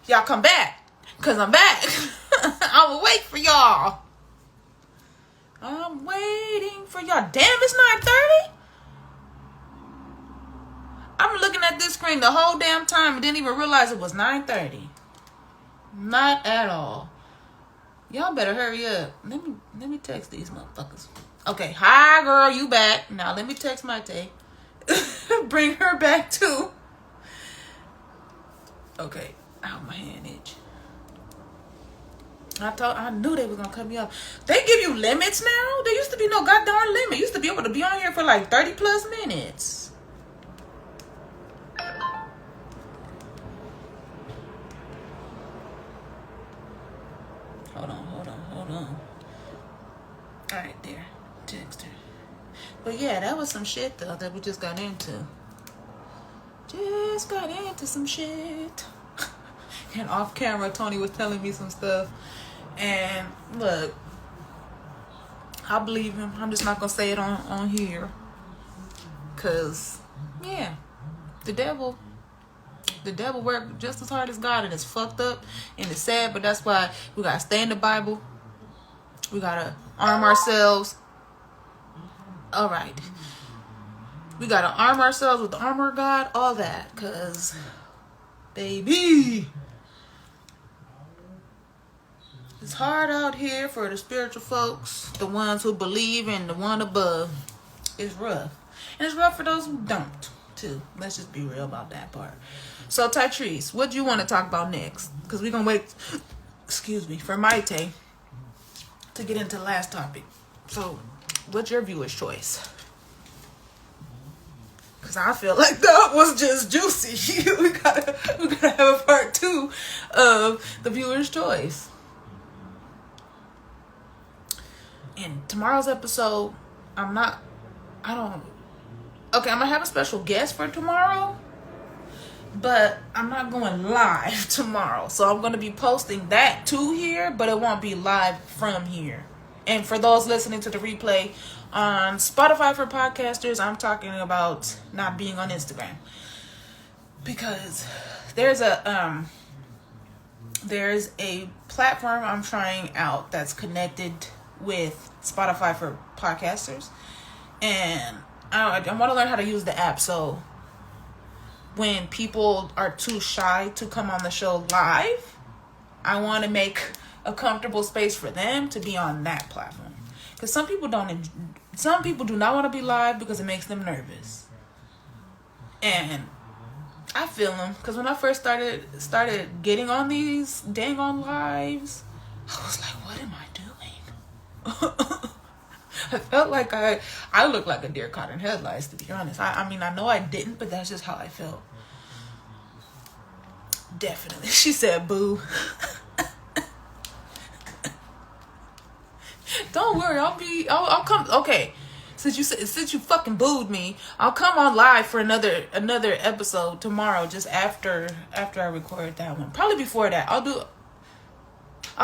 y'all come back. Because I'm back. I'm awake for y'all. I'm waiting for y'all. Damn, it's 9:30. I'm looking at this screen the whole damn time and didn't even realize it was 9:30. Not at all. Y'all better hurry up. Let me text these motherfuckers. Okay, hi girl, you back. Now let me text Mayte. Bring her back too. Okay, ow, my hand itch. I knew they was gonna cut me off. They give you limits now? There used to be no goddamn limit. You used to be able to be on here for like 30 plus minutes. Hold on. Alright, there. Text her. But yeah, that was some shit though that we just got into. Just got into some shit. And off camera, Tony was telling me some stuff. And look, I believe him. I'm just not gonna say it on here. Cause yeah, the devil worked just as hard as God, and it's fucked up and it's sad, but that's why we gotta stay in the Bible. We gotta arm ourselves. All right. We gotta arm ourselves with the armor of God, all that, cause baby, it's hard out here for the spiritual folks, the ones who believe in the one above. It's rough. And it's rough for those who don't, too. Let's just be real about that part. So, Tytrice, what do you want to talk about next? Because we're going to wait, for Mayte to get into the last topic. So, what's your viewer's choice? Because I feel like that was just juicy. we gotta have a part 2 of the viewer's choice. In tomorrow's episode, I'm gonna have a special guest for tomorrow, but I'm not going live tomorrow. So I'm going to be posting that to here, but it won't be live from here. And for those listening to the replay on Spotify for podcasters, I'm talking about not being on Instagram. Because there's a platform I'm trying out that's connected with Spotify for podcasters, and I want to learn how to use the app. So when people are too shy to come on the show live, I want to make a comfortable space for them to be on that platform. Because some people do not want to be live because it makes them nervous, and I feel them. Because when I first started getting on these dang on lives, I was like, what am I doing? I felt like I looked like a deer caught in headlights, to be honest. I mean, I know I didn't, but that's just how I felt. Definitely. She said, boo. Don't worry, I'll come. Okay. Since you fucking booed me, I'll come on live for another episode tomorrow, just after I record that one. Probably before that. I'll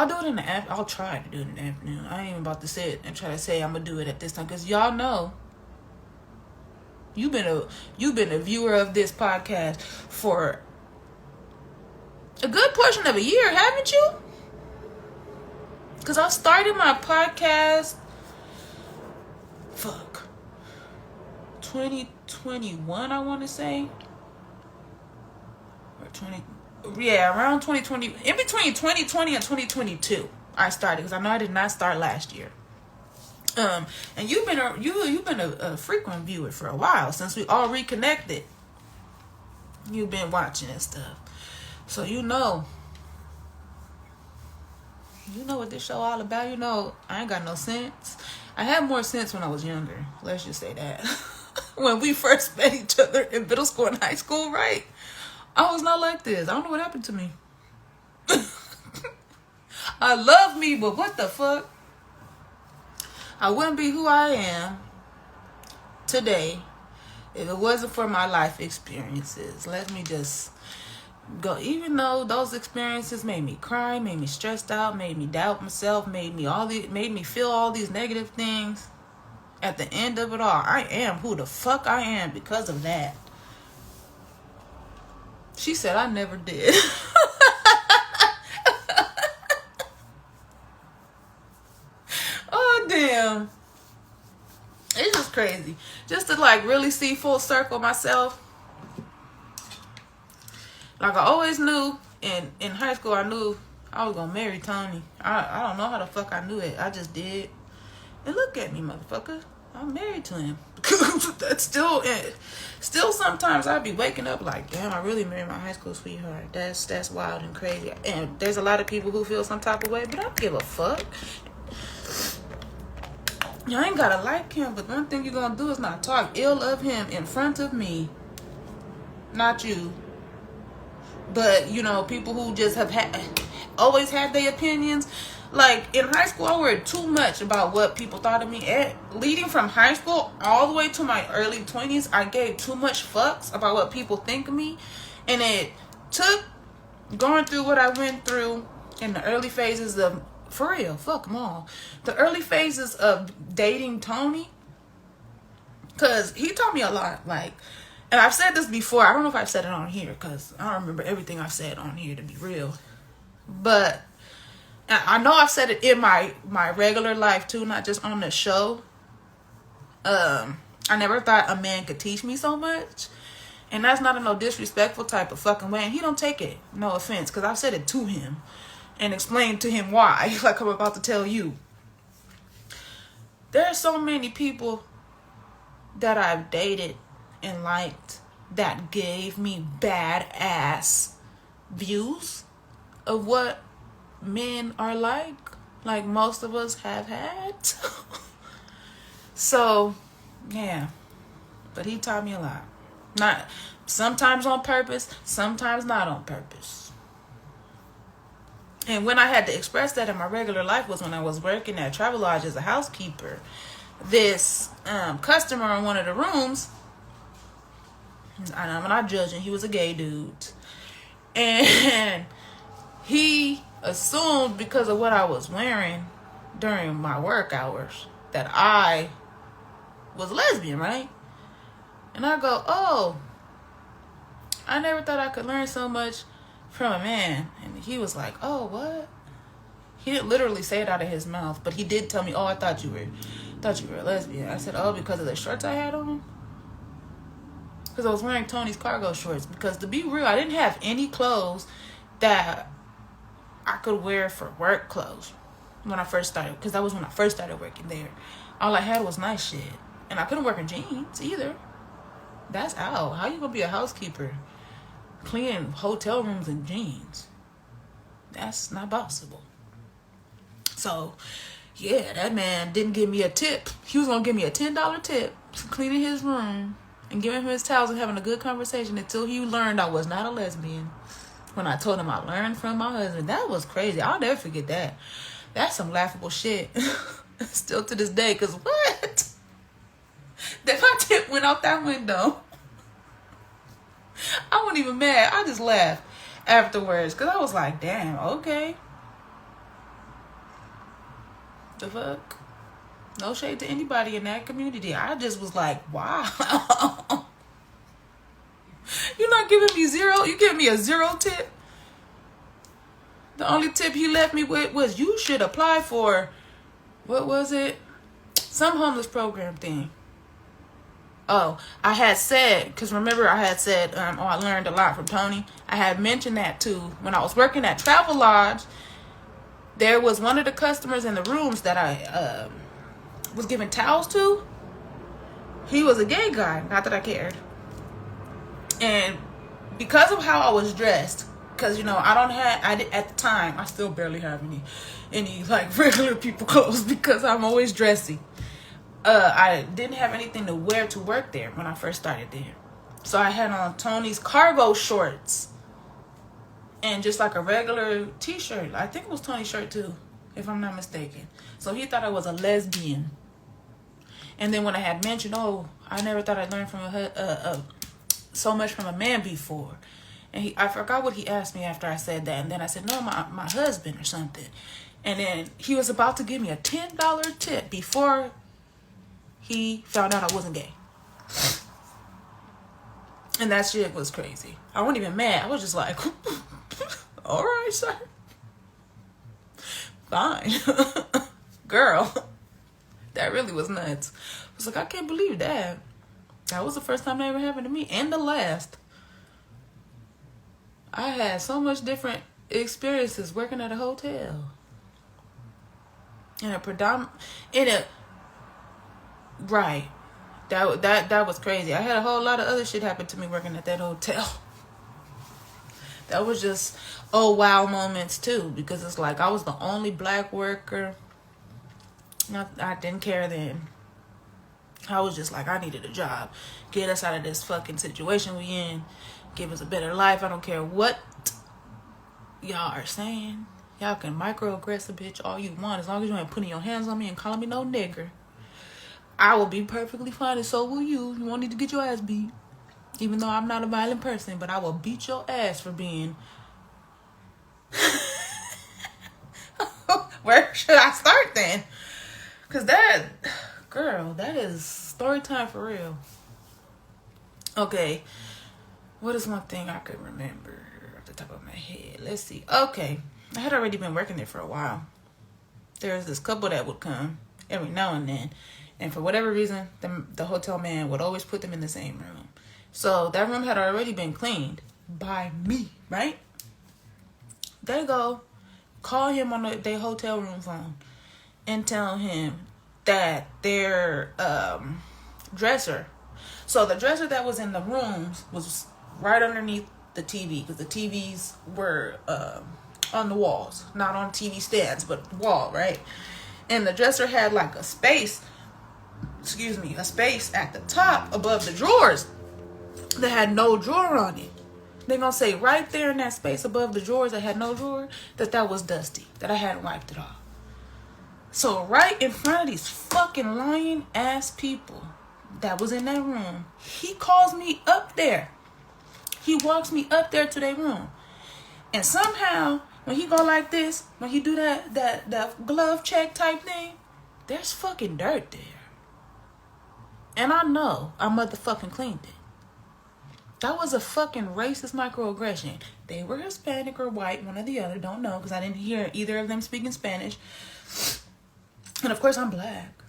do it in the app. I'll try to do it in the afternoon. I ain't even about to sit and try to say I'm gonna do it at this time, because y'all know you've been a viewer of this podcast for a good portion of a year, haven't you? Because I started my podcast 2021, I want to say, or 20. Yeah, around 2020, in between 2020 and 2022, I started, because I know I did not start last year. And you've been a frequent viewer for a while, since we all reconnected. You've been watching and stuff, so you know what this show all about. You know, I ain't got no sense. I had more sense when I was younger. Let's just say that. When we first met each other in middle school and high school, right? I was not like this. I don't know what happened to me. I love me, but what the fuck? I wouldn't be who I am today if it wasn't for my life experiences. Let me just go. Even though those experiences made me cry, made me stressed out, made me doubt myself, made me feel all these negative things, at the end of it all, I am who the fuck I am because of that. She said I never did. crazy. Just to like really see full circle myself. Like I always knew in high school, I knew I was gonna marry Tony. I don't know how the fuck I knew it. I just did. And look at me, motherfucker. I'm married to him. That's still sometimes I'd be waking up like, damn, I really married my high school sweetheart. That's wild and crazy. And there's a lot of people who feel some type of way, but I don't give a fuck. You ain't gotta like him, but one thing you're gonna do is not talk ill of him in front of me. Not you. But, you know, people who just have always had their opinions. Like, in high school, I worried too much about what people thought of me. Leading from high school all the way to my early 20s, I gave too much fucks about what people think of me. And it took going through what I went through in the early phases of, for real, fuck them all. The early phases of dating Tony. Because he taught me a lot, like, and I've said this before. I don't know if I've said it on here because I don't remember everything I've said on here, to be real. But I know I've said it in my regular life too, not just on the show. I never thought a man could teach me so much. And that's not in no disrespectful type of fucking way. And he don't take it, no offense, because I've said it to him and explained to him why, like I'm about to tell you. There are so many people that I've dated and liked that gave me badass views of what men are like most of us have had. So yeah, but he taught me a lot. Not sometimes on purpose, sometimes not on purpose. And when I had to express that in my regular life was when I was working at Travelodge as a housekeeper. This customer in one of the rooms, I'm not judging, he was a gay dude, and he assumed because of what I was wearing during my work hours that I was lesbian, right? And I go, oh, I never thought I could learn so much from a man. And he was like, oh, what? He didn't literally say it out of his mouth, but he did tell me, oh, I thought you were a lesbian. I said, oh, because of the shorts I had on? Because I was wearing Tony's cargo shorts. Because to be real, I didn't have any clothes that I could wear for work clothes when I first started. Because that was when I first started working there. All I had was nice shit. And I couldn't work in jeans either. That's out. How you gonna be a housekeeper cleaning hotel rooms in jeans? That's not possible. So, yeah, that man didn't give me a tip. He was gonna give me a $10 tip for cleaning his room and giving him his towels and having a good conversation until he learned I was not a lesbian. When I told him I learned from my husband, that was crazy. I'll never forget that. That's some laughable shit. Still to this day, because what? That my tip went out that window. I wasn't even mad. I just laughed afterwards because I was like, damn, okay. The fuck? No shade to anybody in that community. I just was like, wow. You're not giving me zero? You giving me a zero tip? The only tip he left me with was you should apply for, what was it? Some homeless program thing. Oh, I had said, because remember I had said, I learned a lot from Tony. I had mentioned that too. When I was working at Travelodge, there was one of the customers in the rooms that I was giving towels to. He was a gay guy, not that I cared. And because of how I was dressed, because, you know, at the time, I still barely have any like regular people clothes because I'm always dressy. I didn't have anything to wear to work there when I first started there. So I had on Tony's cargo shorts and just like a regular t-shirt. I think it was Tony's shirt too, if I'm not mistaken. So he thought I was a lesbian. And then when I had mentioned, oh, I never thought I'd learn from so much from a man before. And I forgot what he asked me after I said that. And then I said, no, my husband or something. And then he was about to give me a $10 tip before he found out I wasn't gay. And that shit was crazy. I wasn't even mad. I was just like, all right, sir. Fine. Girl, That really was nuts. I was like, I can't believe that. That was the first time that ever happened to me, and the last. I had so much different experiences working at a hotel. Right. That was crazy. I had a whole lot of other shit happen to me working at that hotel. That was just wow moments too, because it's like I was the only black worker. I didn't care then. I was just like, I needed a job. Get us out of this fucking situation we in. Give us a better life. I don't care what y'all are saying. Y'all can microaggress a bitch all you want. As long as you ain't putting your hands on me and calling me no nigger, I will be perfectly fine, and so will you. You won't need to get your ass beat. Even though I'm not a violent person, but I will beat your ass for being... Where should I start then? Because that... Girl, that is story time for real. Okay. What is one thing I could remember off the top of my head? Let's see. Okay. I had already been working there for a while. There was this couple that would come every now and then. And for whatever reason, the hotel man would always put them in the same room. So that room had already been cleaned by me, right? They go, call him on their hotel room phone and tell him that their dresser, so the dresser that was in the rooms was right underneath the TV, because the TVs were on the walls, not on TV stands, but wall, right? And the dresser had like a space at the top above the drawers that had no drawer on it. They're gonna say right there in that space above the drawers that had no drawer that was dusty, that I hadn't wiped it off. So right in front of these fucking lying ass people that was in that room, he calls me up there. He walks me up there to their room. And somehow, when he go like this, when he do that glove check type thing, there's fucking dirt there. And I know I motherfucking cleaned it. That was a fucking racist microaggression. They were Hispanic or white, one or the other, don't know, because I didn't hear either of them speaking Spanish. And of course, I'm black.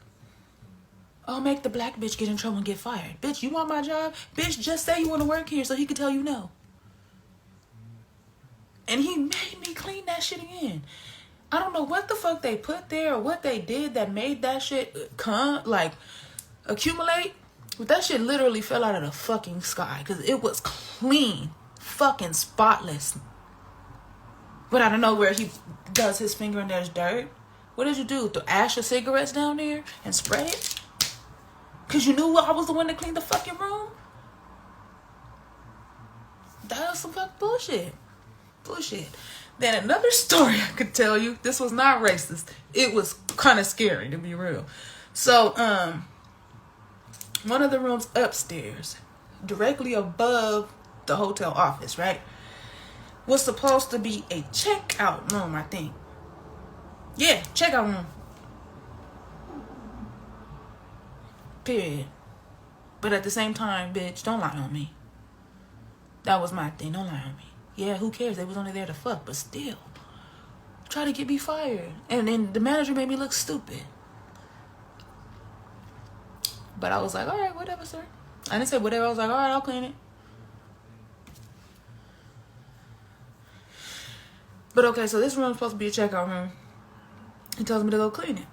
Oh, make the black bitch get in trouble and get fired. Bitch, you want my job? Bitch, just say you want to work here so he could tell you no. And he made me clean that shit again. I don't know what the fuck they put there or what they did that made that shit accumulate. But that shit literally fell out of the fucking sky, because it was clean, fucking spotless. But I don't know where he does his finger and there's dirt. What did you do? Throw ash of cigarettes down there and spray it? Because you knew I was the one that cleaned the fucking room? That was some fucking bullshit. Bullshit. Then another story I could tell you. This was not racist. It was kind of scary, to be real. So, one of the rooms upstairs, directly above the hotel office, right, was supposed to be a checkout room, I think. Yeah, checkout room. Period. But at the same time, bitch, don't lie on me. That was my thing. Don't lie on me. Yeah, who cares? They was only there to fuck, but still. Try to get me fired. And then the manager made me look stupid. But I was like, all right, whatever, sir. I didn't say whatever. I was like, all right, I'll clean it. But okay, so this room's supposed to be a checkout room. He tells me to go clean it.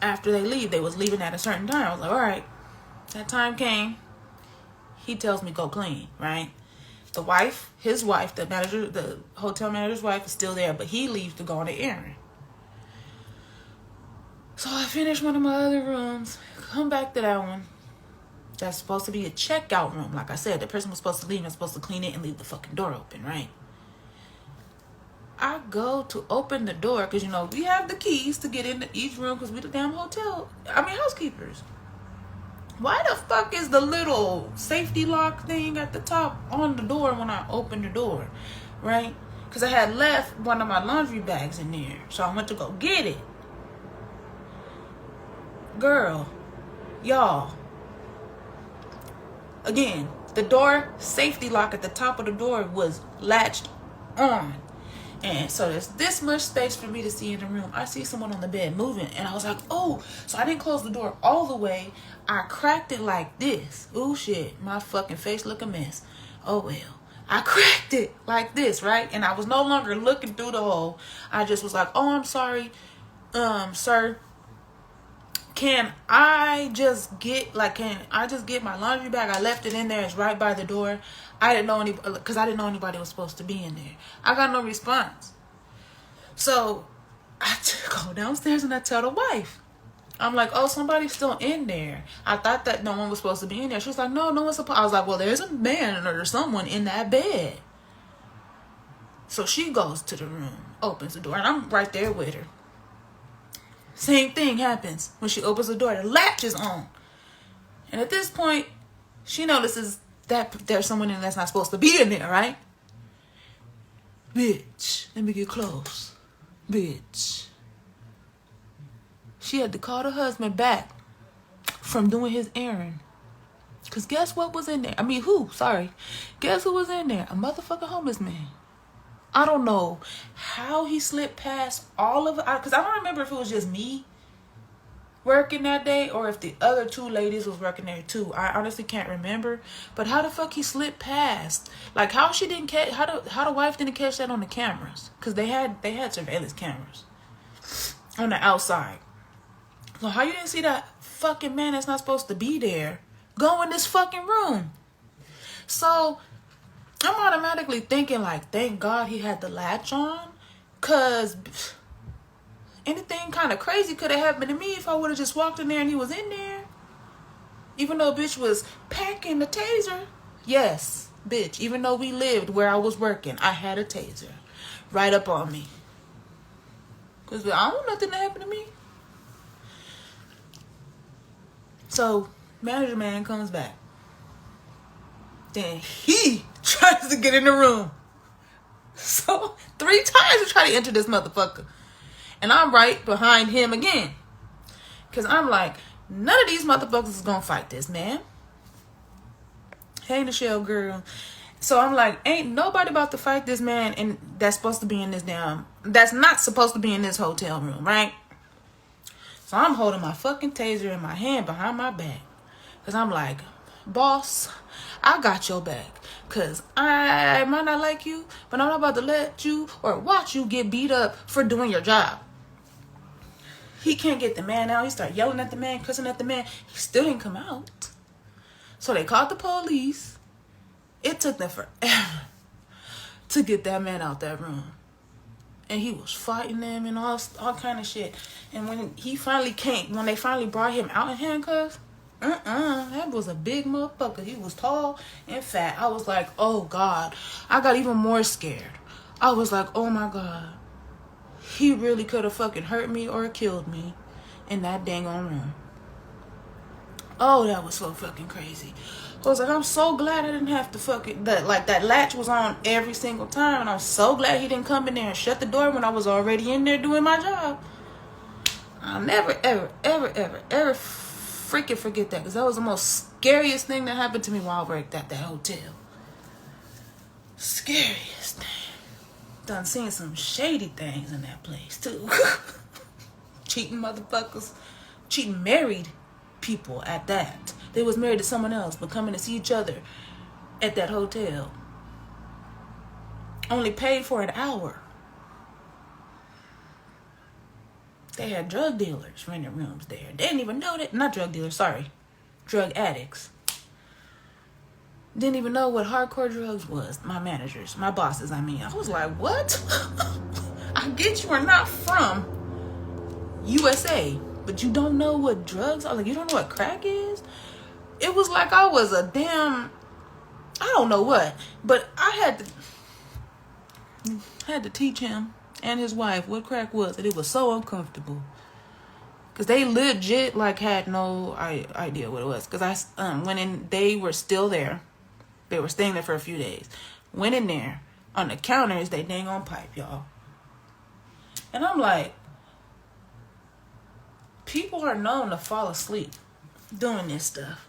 After they leave, they was leaving at a certain time. I was like, all right. That time came. He tells me go clean, right? The wife, his wife, the hotel manager's wife is still there, but he leaves to go on an errand. So I finish one of my other rooms, come back to that one. That's supposed to be a checkout room. Like I said, the person was supposed to leave and was supposed to clean it and leave the fucking door open, right? I go to open the door because, you know, we have the keys to get into each room because we're the damn housekeepers. Why the fuck is the little safety lock thing at the top on the door when I open the door, right? Because I had left one of my laundry bags in there. So I went to go get it. Girl, y'all. Again, the door safety lock at the top of the door was latched on. And so there's this much space for me to see in the room. I see someone on the bed moving, and I was like, oh. So I didn't close the door all the way. I cracked it like this. Oh shit, my fucking face look a mess. Oh well. I cracked it like this, right? And I was no longer looking through the hole. I just was like, oh, I'm sorry, sir. Can I just get my laundry bag? I left it in there. It's right by the door. I didn't know because I didn't know anybody was supposed to be in there. I got no response. So I go downstairs and I tell the wife. I'm like, oh, somebody's still in there. I thought that no one was supposed to be in there. She was like, no one's supposed. I was like, well, there's a man or someone in that bed. So she goes to the room, opens the door, and I'm right there with her. Same thing happens when she opens the door. The latch is on. And at this point, she notices that there's someone in that's not supposed to be in there, right? Bitch, let me get close. Bitch. She had to call the husband back from doing his errand. Because guess what was in there? I mean, who? Sorry. Guess who was in there? A motherfucking homeless man. I don't know how he slipped past all of it. Because I don't remember if it was just me working that day or if the other two ladies was working there too. I honestly can't remember. But how the fuck he slipped past? Like how she didn't catch, how the wife didn't catch that on the cameras? Because they had surveillance cameras on the outside. So how you didn't see that fucking man that's not supposed to be there go in this fucking room? So I'm automatically thinking like, thank God he had the latch on, cause anything kind of crazy could have happened to me if I would have just walked in there and he was in there. Even though bitch was packing the taser. Yes, bitch, even though we lived where I was working, I had a taser right up on me. Cause I don't want nothing to happen to me. So manager man comes back. Then he tries to get in the room. So 3 times we try to enter this motherfucker. And I'm right behind him again. Because I'm like, none of these motherfuckers is going to fight this man. Hey, Michelle, girl. So I'm like, ain't nobody about to fight this man and that's supposed to be in this that's not supposed to be in this hotel room, right? So I'm holding my fucking taser in my hand behind my back. Because I'm like, boss, I got your back. Because I might not like you, but I'm not about to let you or watch you get beat up for doing your job. He can't get the man out. He started yelling at the man, cussing at the man. He still didn't come out. So they called the police. It took them forever to get that man out that room. And he was fighting them and all kind of shit. And when he finally came, when they finally brought him out in handcuffs, that was a big motherfucker. He was tall and fat. I was like, oh God. I got even more scared. I was like, oh my God. He really could have fucking hurt me or killed me in that dang on room. Oh, that was so fucking crazy. I was like, I'm so glad I didn't have to fucking, that latch was on every single time. And I'm so glad he didn't come in there and shut the door when I was already in there doing my job. I'll never, ever, ever, ever, ever freaking forget that. Because that was the most scariest thing that happened to me while I worked at that hotel. Scariest thing. Done seen some shady things in that place too. Cheating motherfuckers. Cheating married people at that. They was married to someone else, but coming to see each other at that hotel. Only paid for an hour. They had drug dealers renting rooms there. They didn't even know that. Not drug dealers, sorry. Drug addicts. Didn't even know what hardcore drugs was. My managers, my bosses, I mean. I was like, what? I get you are not from USA, but you don't know what drugs are. Like, you don't know what crack is? It was like I was a damn, I don't know what, but I had to teach him and his wife what crack was, and it was so uncomfortable. Because they legit, like, had no idea what it was. Because I went in, they were still there. They were staying there for a few days. Went in there. On the counter is they dang on pipe, y'all. And I'm like, people are known to fall asleep doing this stuff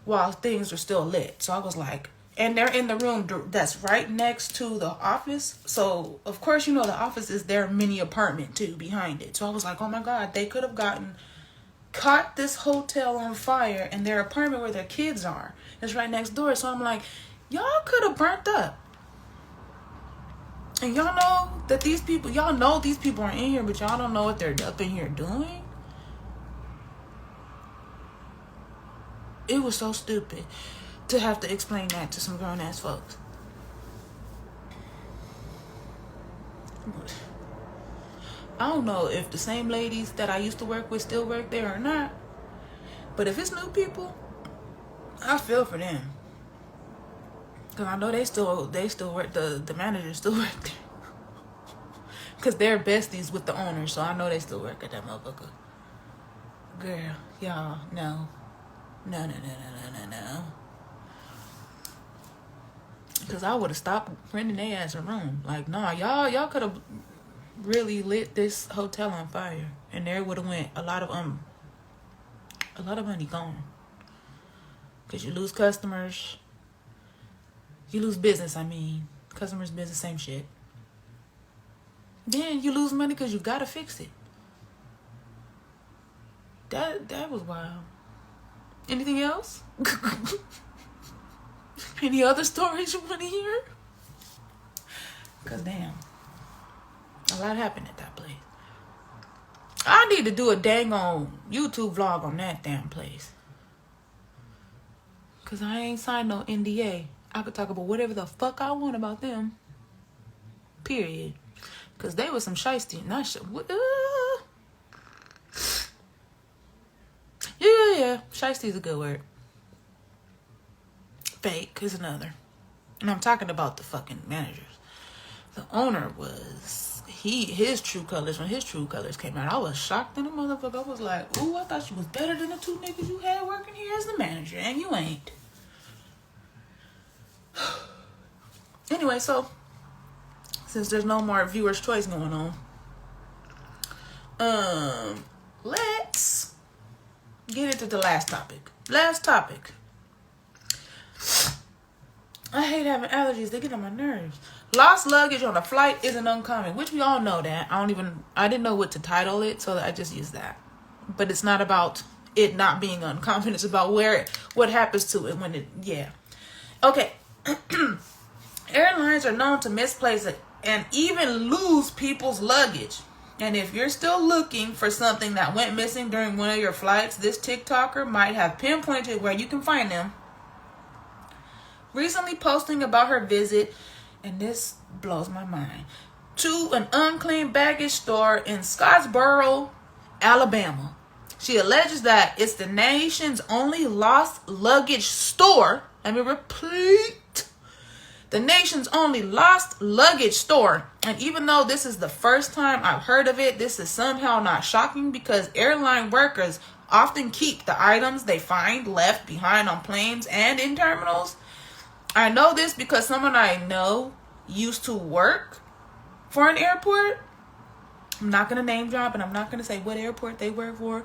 while things are still lit. So I was like, and they're in the room that's right next to the office. So of course, you know, the office is their mini apartment too behind it. So I was like, oh my God, they could have caught this hotel on fire, and their apartment where their kids are is right next door. So I'm like, y'all could have burnt up. And y'all know that these people are in here, but y'all don't know what they're up in here doing. It was so stupid to have to explain that to some grown ass folks. I don't know if the same ladies that I used to work with still work there or not. But if it's new people, I feel for them. Cause I know they still work, the managers still work there. Cause they're besties with the owner, so I know they still work at that motherfucker. Girl, y'all, no. Cause I would have stopped renting their ass a room. Like, nah, y'all could have really lit this hotel on fire, and there would have went a lot of money gone. Cause you lose customers, you lose business. I mean, customers, business, same shit. Then you lose money because you gotta fix it. That was wild. Anything else? Any other stories you want to hear? Cause damn, a lot happened at that place. I need to do a dang on YouTube vlog on that damn place. Cause I ain't signed no NDA. I could talk about whatever the fuck I want about them. Period. Cause they was some shiesty. Not sure. Yeah. Shiesty's a good word. Fake is another. And I'm talking about the fucking managers. The owner was his true colors. When his true colors came out, I was shocked in the motherfucker. I was like, ooh, I thought you was better than the two niggas you had working here as the manager, and you ain't. Anyway, so since there's no more viewer's choice going on, let's get into the last topic. I hate having allergies. They get on my nerves. Lost luggage on a flight isn't uncommon, which we all know that. I didn't know what to title it, so I just used that. But it's not about it not being uncommon. It's about what happens to it when Okay. Airlines are known to misplace it and even lose people's luggage. And if you're still looking for something that went missing during one of your flights, this TikToker might have pinpointed where you can find them. Recently posting about her visit, and this blows my mind, to an unclaimed baggage store in Scottsboro, Alabama. She alleges that it's the nation's only lost luggage store. Let me repeat. The nation's only lost luggage store. And even though this is the first time I've heard of it, this is somehow not shocking because airline workers often keep the items they find left behind on planes and in terminals. I know this because someone I know used to work for an airport. I'm not going to name drop, and I'm not going to say what airport they work for.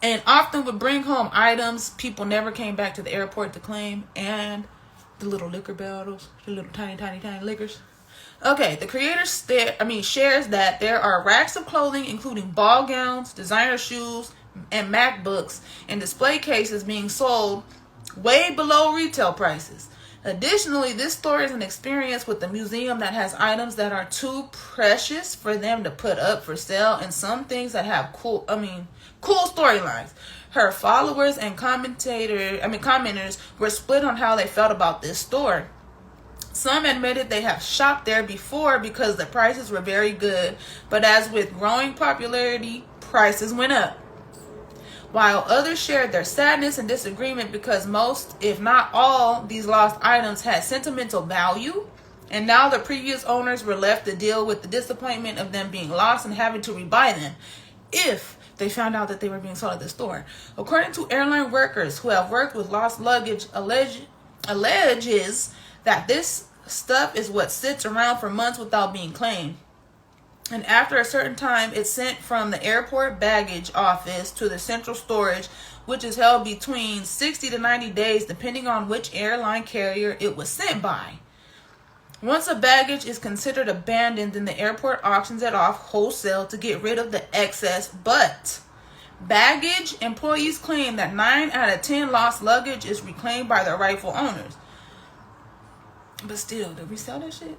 And often would bring home items people never came back to the airport to claim, and the little liquor bottles, the little tiny liquors. Okay, the creator shares that there are racks of clothing, including ball gowns, designer shoes, and MacBooks, and display cases being sold way below retail prices. Additionally, this store is an experience with the museum that has items that are too precious for them to put up for sale, and some things that have cool storylines. Her followers and commenters were split on how they felt about this store. Some admitted they have shopped there before because the prices were very good, but as with growing popularity, prices went up. While others shared their sadness and disagreement because most, if not all, these lost items had sentimental value, and now the previous owners were left to deal with the disappointment of them being lost and having to rebuy them if they found out that they were being sold at the store. According to airline workers who have worked with lost luggage, alleges that this stuff is what sits around for months without being claimed. And after a certain time, it's sent from the airport baggage office to the central storage, which is held between 60 to 90 days, depending on which airline carrier it was sent by. Once a baggage is considered abandoned, then the airport auctions it off wholesale to get rid of the excess. But baggage employees claim that 9 out of 10 lost luggage is reclaimed by their rightful owners. But still, did we sell that shit?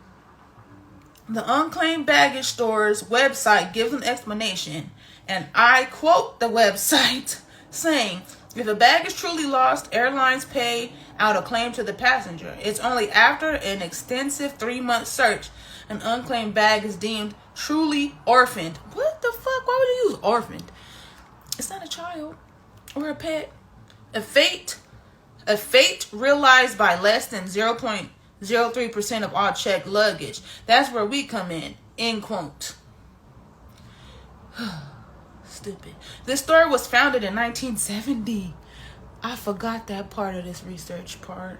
The unclaimed baggage store's website gives an explanation, and I quote the website saying, if a bag is truly lost, airlines pay out a claim to the passenger. It's only after an extensive 3-month search an unclaimed bag is deemed truly orphaned. What the fuck? Why would you use orphaned? It's not a child or a pet. A fate realized by less than 0.03% of all checked luggage. That's where we come in. End quote. Stupid. This story was founded in 1970. I forgot that part of this research part.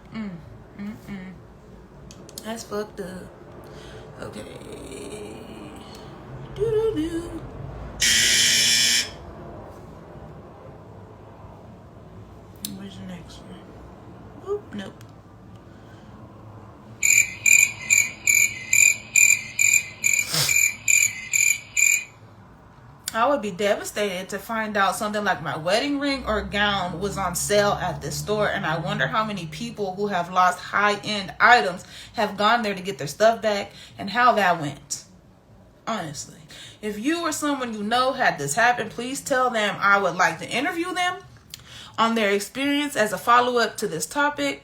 That's fucked up. Okay. Doo-doo-doo. Where's the next one? Oop, nope. I would be devastated to find out something like my wedding ring or gown was on sale at this store, and I wonder how many people who have lost high-end items have gone there to get their stuff back and how that went. Honestly, if you or someone you know had this happen, please tell them. I would like to interview them on their experience as a follow-up to this topic,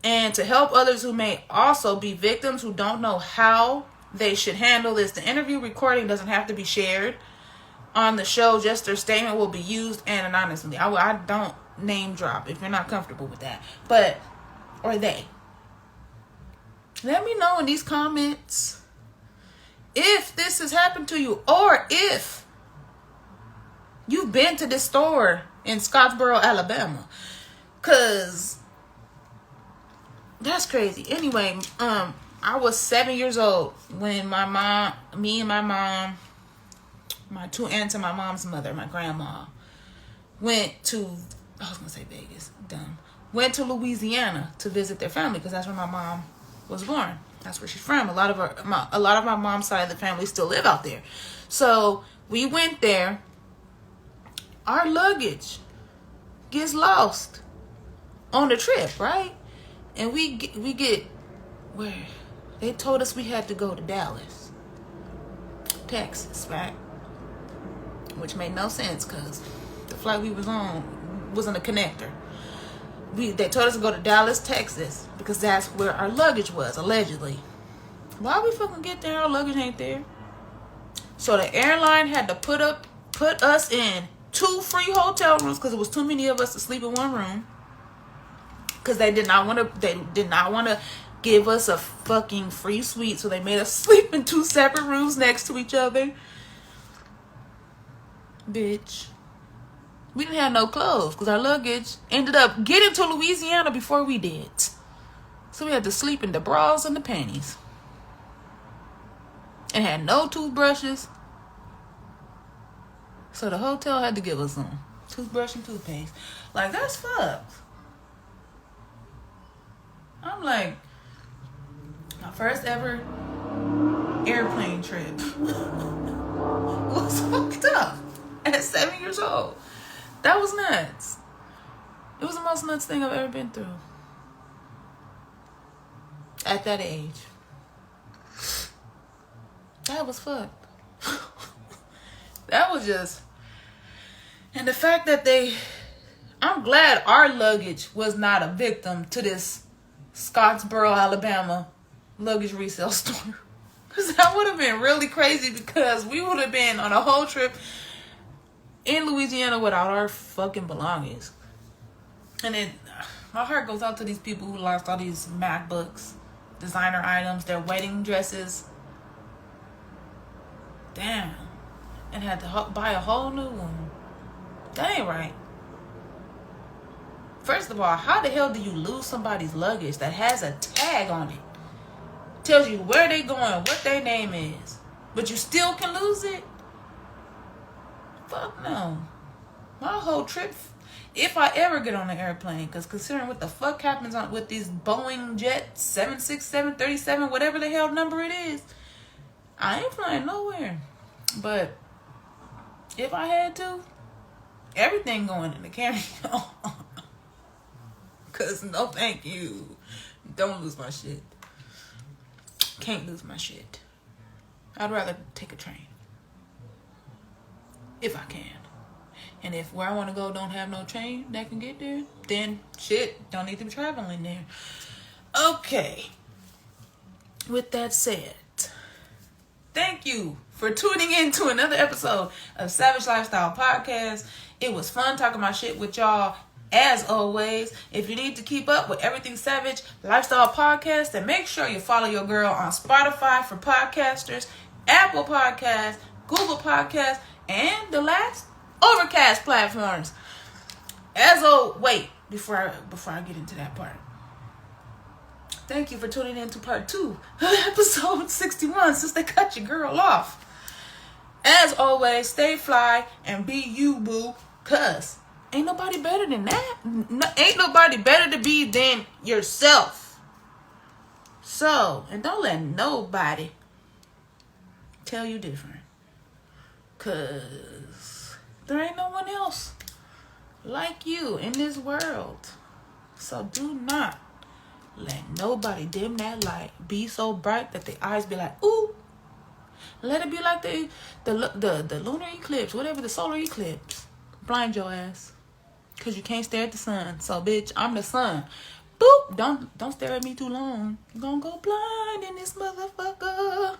and to help others who may also be victims who don't know how they should handle this. The interview recording doesn't have to be shared on the show, just their statement will be used and anonymously. I don't name drop if you're not comfortable with that. But, or they. Let me know in these comments if this has happened to you, or if you've been to this store in Scottsboro, Alabama. Cause that's crazy. Anyway, I was 7 years old when me and my mom, my 2 aunts and my mom's mother, my grandma, went to, I was going to say Vegas, dumb. Went to Louisiana to visit their family because that's where my mom was born. That's where she's from. A lot of my mom's side of the family still live out there. So we went there. Our luggage gets lost on the trip, right? And we get where? They told us we had to go to Dallas, Texas, right? Which made no sense because the flight we was on wasn't a connector. They told us to go to Dallas, Texas, because that's where our luggage was, allegedly. Why we fucking get there? Our luggage ain't there. So the airline had to put us in 2 free hotel rooms because it was too many of us to sleep in one room. Because they did not want to give us a fucking free suite, so they made us sleep in 2 separate rooms next to each other. Bitch. We didn't have no clothes because our luggage ended up getting to Louisiana before we did. So we had to sleep in the bras and the panties. And had no toothbrushes. So the hotel had to give us some toothbrush and toothpaste. Like, that's fucked. I'm like, my first ever airplane trip was fucked up at 7 years old. That was nuts. It was the most nuts thing I've ever been through. At that age. That was fucked. That was just... And the fact that I'm glad our luggage was not a victim to this Scottsboro, Alabama luggage resale store. Because that would have been really crazy, because we would have been on a whole trip in Louisiana without our fucking belongings. And my heart goes out to these people who lost all these MacBooks, designer items, their wedding dresses. Damn. And had to buy a whole new one. That ain't right. First of all, how the hell do you lose somebody's luggage that has a tag on it? Tells you where they going, what their name is. but you still can lose it? Fuck no. My whole trip, if I ever get on an airplane, because considering what the fuck happens with these Boeing Jet 767, 37, whatever the hell number it is, I ain't flying nowhere. But if I had to, everything going in the carry-on. Because no thank you. Don't lose my shit. Can't lose my shit. I'd rather take a train. If I can. And if where I want to go don't have no train that can get there, then shit, don't need to be traveling there. Okay. With that said, thank you for tuning in to another episode of Savage Lifestyle Podcast. It was fun talking my shit with y'all. As always, if you need to keep up with everything Savage Lifestyle Podcast, then make sure you follow your girl on Spotify for podcasters, Apple Podcasts, Google Podcasts, and the last Overcast platforms. Wait, before I get into that part. Thank you for tuning in to part 2 of episode 61 since they cut your girl off. As always, stay fly and be you, boo, cuz ain't nobody better than that. Ain't nobody better to be than yourself. So, and don't let nobody tell you different. Cause there ain't no one else like you in this world. So do not let nobody dim that light. Be so bright that the eyes be like, ooh. Let it be like the lunar eclipse, whatever, the solar eclipse. Blind your ass. Cause you can't stare at the sun. So bitch, I'm the sun. Boop! Don't stare at me too long. You're gonna go blind in this motherfucker.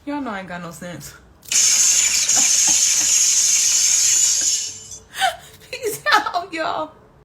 Y'all know I ain't got no sense. Peace out, y'all.